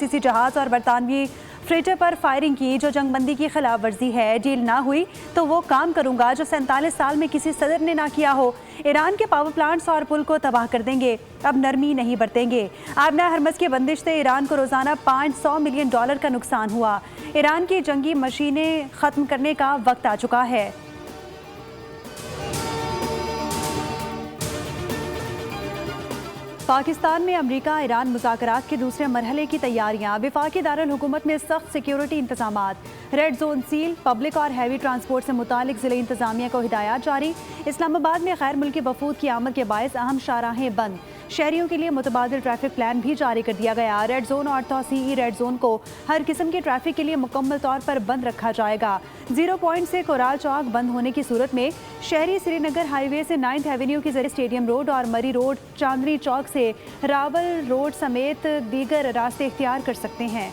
फ्रांसीसी जहाज और बरतानवी फ्रेटर पर फायरिंग की, जो जंगबंदी की खिलाफ वर्जी है। डील ना हुई तो वो काम करूंगा जो 47 साल में किसी सदर ने ना किया हो। ईरान के पावर प्लांट्स और पुल को तबाह कर देंगे, अब नरमी नहीं बरतेंगे। आबना हरमज की बंदिश से ईरान को रोजाना $500 मिलियन का नुकसान हुआ। ईरान की जंगी मशीनें खत्म करने का वक्त आ चुका है। पाकिस्तान में अमरीका ईरान मुज़ाकरात के दूसरे मरहले की तैयारियां। वफाकी दारुल हुकूमत में सख्त सिक्योरिटी इंतजामात, रेड जोन सील, पब्लिक और हैवी ट्रांसपोर्ट से मुतालिक ज़िले इंतजामिया को हिदायत जारी। इस्लामाबाद में गैर मुल्की वफूद की आमद के बायस अहम शाहराहें बंद। शहरियों के लिए मुतबादिल ट्रैफिक प्लान भी जारी कर दिया गया। रेड जोन और तौसीई रेड जोन को हर किस्म के ट्रैफिक के लिए मुकम्मल तौर पर बंद रखा जाएगा। 0 पॉइंट से कोराल चौक बंद होने की सूरत में शहरी श्रीनगर हाईवे से 9th एवेन्यू की जरिए स्टेडियम रोड और मरी रोड, चांदनी चौक से रावल रोड समेत दीगर रास्ते इख्तियार कर सकते हैं।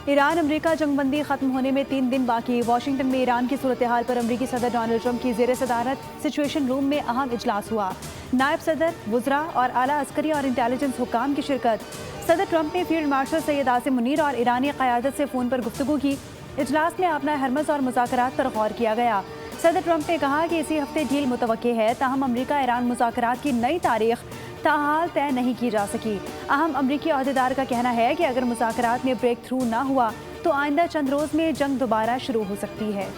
ईरान अमरीका जंगबंदी खत्म होने में 3 दिन बाकी। वाशिंगटन में ईरान की सूरत हाल पर अमरीकी सदर डोनाल्ड ट्रंप की ज़ेर सदारत सिचुएशन रूम में अहम इजलास हुआ। नायब सदर, वुज़रा और आला अस्करी और इंटेलिजेंस हुकाम की शिरकत। सदर ट्रंप ने फील्ड मार्शल सैयद आसिम मुनीर और ईरानी क़यादत से फ़ोन पर गुफ्तगू की। इजलास में आबना हरमज और मुज़ाकरात पर गौर किया गया। सदर ट्रंप ने कहा कि इसी हफ्ते डील मुतवक्के है, ताहम अमरीका ईरान मुज़ाकरात की नई तारीख ताहाल तय नहीं की जा सकी। अहम अमरीकी अहदेदार का कहना है कि अगर मुज़ाकरात में ब्रेक थ्रू ना हुआ तो आइंदा चंद रोज़ में जंग दोबारा शुरू हो सकती है।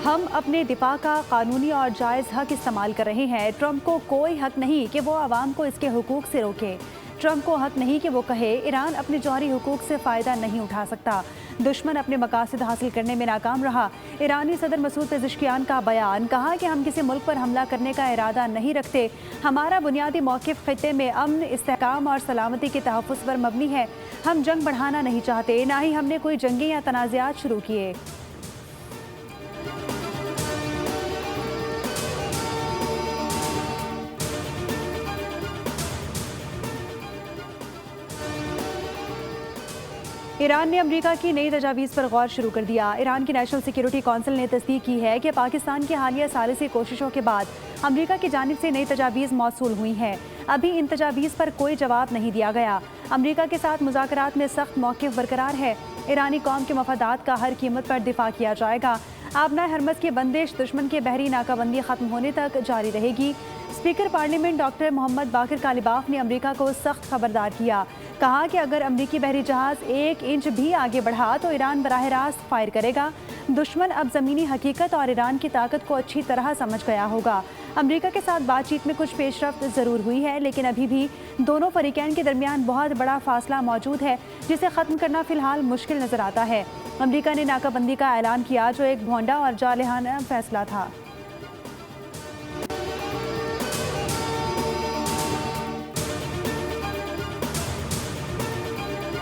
हम अपने दिफा का कानूनी और जायज़ हक इस्तेमाल कर रहे हैं। ट्रंप को कोई हक नहीं कि वो आवाम को इसके हुकूक से रोके। ट्रंप को हक नहीं कि वो कहे ईरान अपने जौहरी हुकूक से फ़ायदा नहीं उठा सकता। दुश्मन अपने मकासद हासिल करने में नाकाम रहा। ईरानी सदर मसूद पेज़ेश्कियान का बयान, कहा कि हम किसी मुल्क पर हमला करने का इरादा नहीं रखते। हमारा बुनियादी मौक़िफ़ ख़ित्ते में अमन, इस्तेहकाम और सलामती के तहफ़्फ़ुज़ पर मबनी है। हम जंग बढ़ाना नहीं चाहते, ना ही हमने कोई जंगें या तनाज़ात शुरू किए। ईरान ने अमरीका की नई तजावीज़ पर गौर शुरू कर दिया। ईरान की नेशनल सिक्योरिटी कौंसिल ने तस्दीक की है कि पाकिस्तान की हालिया सालिसी कोशिशों के बाद अमरीका की जानिब से नई तजावीज़ मौसूल हुई हैं। अभी इन तजावीज़ पर कोई जवाब नहीं दिया गया। अमरीका के साथ मुज़ाकरात में सख्त मौक़िफ़ बरकरार है। ईरानी कौम के मफादात का हर कीमत पर दिफा किया जाएगा। आबना हरमज की बंदिश दुश्मन के बहरी नाकाबंदी खत्म होने तक जारी रहेगी। स्पीकर पार्लियामेंट डॉक्टर मोहम्मद बाकिर कालिबाफ ने अमरीका को सख्त खबरदार किया। कहा कि अगर अमरीकी बहरी जहाज़ 1 इंच भी आगे बढ़ा तो ईरान बराह रास्त फायर करेगा। दुश्मन अब ज़मीनी हकीकत और ईरान की ताकत को अच्छी तरह समझ गया होगा। अमरीका के साथ बातचीत में कुछ पेशरफ्त ज़रूर हुई है, लेकिन अभी भी दोनों फरीकैन के दरमियान बहुत बड़ा फासला मौजूद है, जिसे ख़त्म करना फ़िलहाल मुश्किल नज़र आता है। अमरीका ने नाकाबंदी का ऐलान किया, जो एक भोंडा और जालिहाना फैसला था।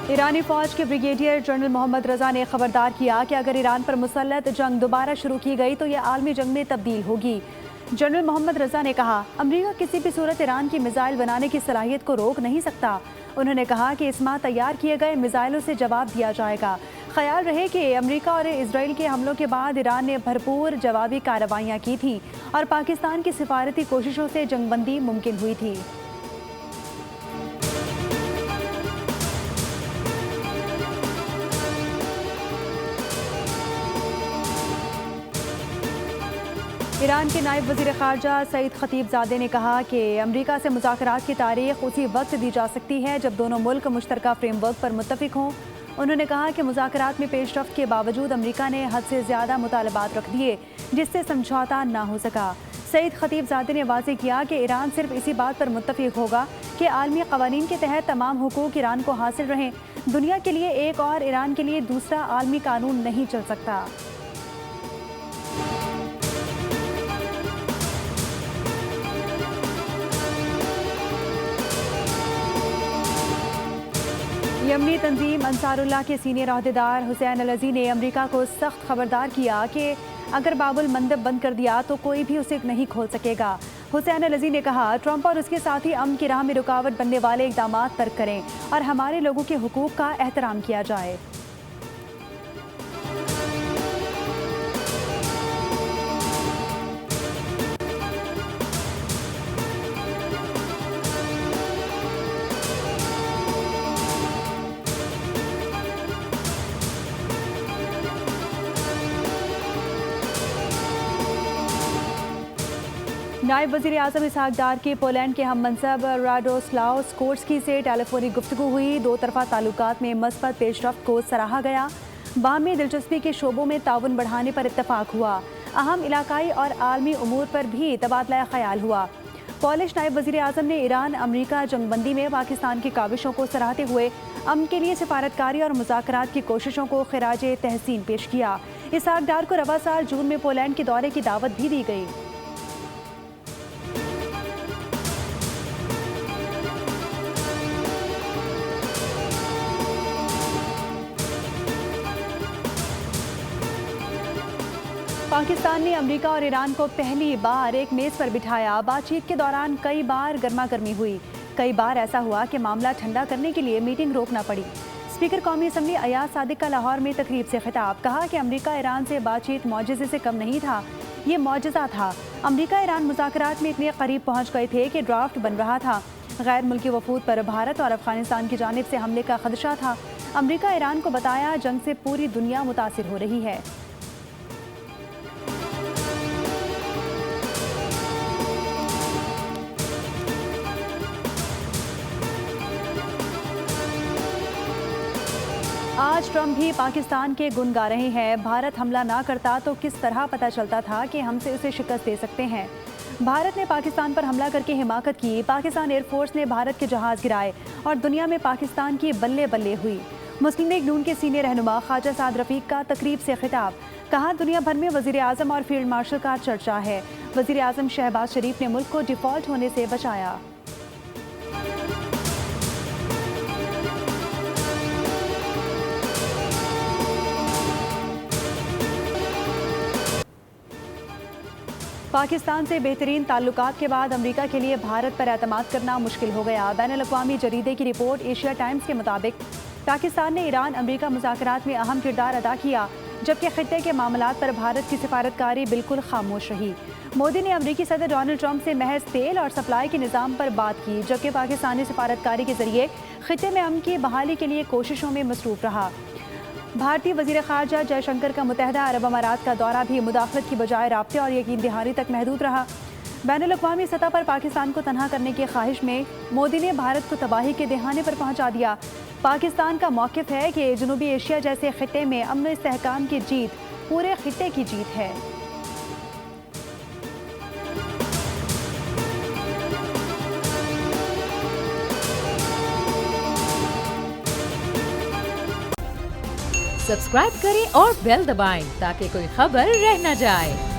ईरानी फ़ौज के ब्रिगेडियर जनरल मोहम्मद रज़ा ने खबरदार किया कि अगर ईरान पर मुसल्लत जंग दोबारा शुरू की गई तो यह आलमी जंग में तब्दील होगी। जनरल मोहम्मद रज़ा ने कहा, अमरीका किसी भी सूरत ईरान की मिसाइल बनाने की सलाहियत को रोक नहीं सकता। उन्होंने कहा कि इस माह तैयार किए गए मिसाइलों से जवाब दिया जाएगा। ख्याल रहे कि अमरीका और इसराइल के हमलों के बाद ईरान ने भरपूर जवाबी कार्रवाइयाँ की थीं और पाकिस्तान की सिफारती कोशिशों से जंगबंदी मुमकिन हुई थी। ईरान के नायब वज़ीर ख़ारजा सईद ख़तीबज़ादे ने कहा कि अमरीका से मुज़ाकरात की तारीख़ उसी वक्त दी जा सकती है जब दोनों मुल्क मुश्तरका फ्रेमवर्क पर मुत्तफ़िक हों। उन्होंने कहा कि मुज़ाकरात में पेशरफ्त के बावजूद अमरीका ने हद से ज़्यादा मुतालबात रख दिए, जिससे समझौता ना हो सका। सईद ख़तीबज़ादे ने वाज़ेह किया कि ईरान सिर्फ इसी बात पर मुत्तफ़िक होगा कि आलमी क़वानीन के तहत तमाम हुकूक ईरान को हासिल रहें। दुनिया के लिए एक और ईरान के लिए दूसरा आलमी कानून नहीं चल सकता। यमनी तंजीम अंसारुल्लाह के सीनियर अहदेदार हुसैन अल-अज़ी ने अमरीका को सख्त खबरदार किया कि अगर बाबुल मंदब बंद कर दिया तो कोई भी उसे नहीं खोल सकेगा। हुसैन अल-अज़ी ने कहा, ट्रंप और उसके साथी अमन की राह में रुकावट बनने वाले इक़दाम तर्क करें और हमारे लोगों के हुकूक का एहतराम किया जाए। नायब वज़ीर आज़म इसहाक डार की पोलैंड के हम मनसब राडोस्लाव स्कोर्स्की से टेलीफोनिक गुफ्तगू हुई। दो तरफ़ा ताल्लुकात में मस्बत पेशरफ्त को सराहा गया। बाहमी दिलचस्पी के शोबों में ताउन बढ़ाने पर इत्तफाक हुआ। अहम इलाकाई और आलमी उमूर पर भी तबादला ख्याल हुआ। पॉलिश नायब वज़ीर आज़म ने ईरान अमरीका जंगबंदी में पाकिस्तान की काविशों को सराहते हुए अमन के लिए सिफारतकारी और मुज़ाकरात की कोशिशों को खिराज तहसीन पेश किया। इसहाक डार को रवा साल जून में पोलैंड के दौरे की दावत भी दी गई। पाकिस्तान ने अमेरिका और ईरान को पहली बार एक मेज़ पर बिठाया। बातचीत के दौरान कई बार गर्मा गर्मी हुई। कई बार ऐसा हुआ कि मामला ठंडा करने के लिए मीटिंग रोकना पड़ी। स्पीकर कौमी असम्बली अयाज सादिक का लाहौर में तकरीब से खिताब, कहा कि अमेरिका ईरान से बातचीत मौजज़े से कम नहीं था, ये मौजज़ा था। अमेरिका ईरान मुज़ाकरात में इतने करीब पहुँच गए थे कि ड्राफ्ट बन रहा था। गैर मुल्की वफूद पर भारत और अफगानिस्तान की जानिब से हमले का खदशा था। अमेरिका ईरान को बताया, जंग से पूरी दुनिया मुतासिर हो रही है। आज ट्रंप भी पाकिस्तान के गुण गा रहे हैं। भारत हमला ना करता तो किस तरह पता चलता था कि हमसे उसे शिकस्त दे सकते हैं। भारत ने पाकिस्तान पर हमला करके हिमाकत की। पाकिस्तान एयरफोर्स ने भारत के जहाज़ गिराए और दुनिया में पाकिस्तान की बल्ले बल्ले हुई। मुस्लिम लीग नून के सीनियर रहनुमा ख्वाजा साद रफीक का तकरीब से खिताब, कहा दुनिया भर में वज़ीर आज़म और फील्ड मार्शल का चर्चा है। वज़ीर आज़म शहबाज शरीफ ने मुल्क को डिफ़ॉल्ट होने से बचाया। पाकिस्तान से बेहतरीन ताल्लुकात के बाद अमेरिका के लिए भारत पर एतमाद करना मुश्किल हो गया। बैनुल-अक़वामी जरीदे की रिपोर्ट एशिया टाइम्स के मुताबिक पाकिस्तान ने ईरान अमेरिका मुज़ाकरात में अहम किरदार अदा किया, जबकि खित्ते के मामलात पर भारत की सिफारतकारी बिल्कुल खामोश रही। मोदी ने अमेरिकी सदर डोनाल्ड ट्रंप से महज तेल और सप्लाई के निज़ाम पर बात की, जबकि पाकिस्तानी सिफारतकारी के जरिए खित्ते में अमन की बहाली के लिए कोशिशों में मसरूफ़ रहा। भारतीय वज़ीर ख़ारजा जयशंकर का मुत्तहदा अरब अमारात का दौरा भी मुदाखलत की बजाय राब्ते और यकीन दहानी तक महदूद रहा। बैनुल-अक़वामी सतह पर पाकिस्तान को तनहा करने की ख्वाहिश में मोदी ने भारत को तबाही के दहाने पर पहुंचा दिया। पाकिस्तान का मौक़िफ़ है कि जनूबी एशिया जैसे खित्ते में अमन इस्तेहकाम की जीत पूरे खित्ते की जीत है। सब्सक्राइब करें और बेल दबाएं ताकि कोई खबर रह न जाए।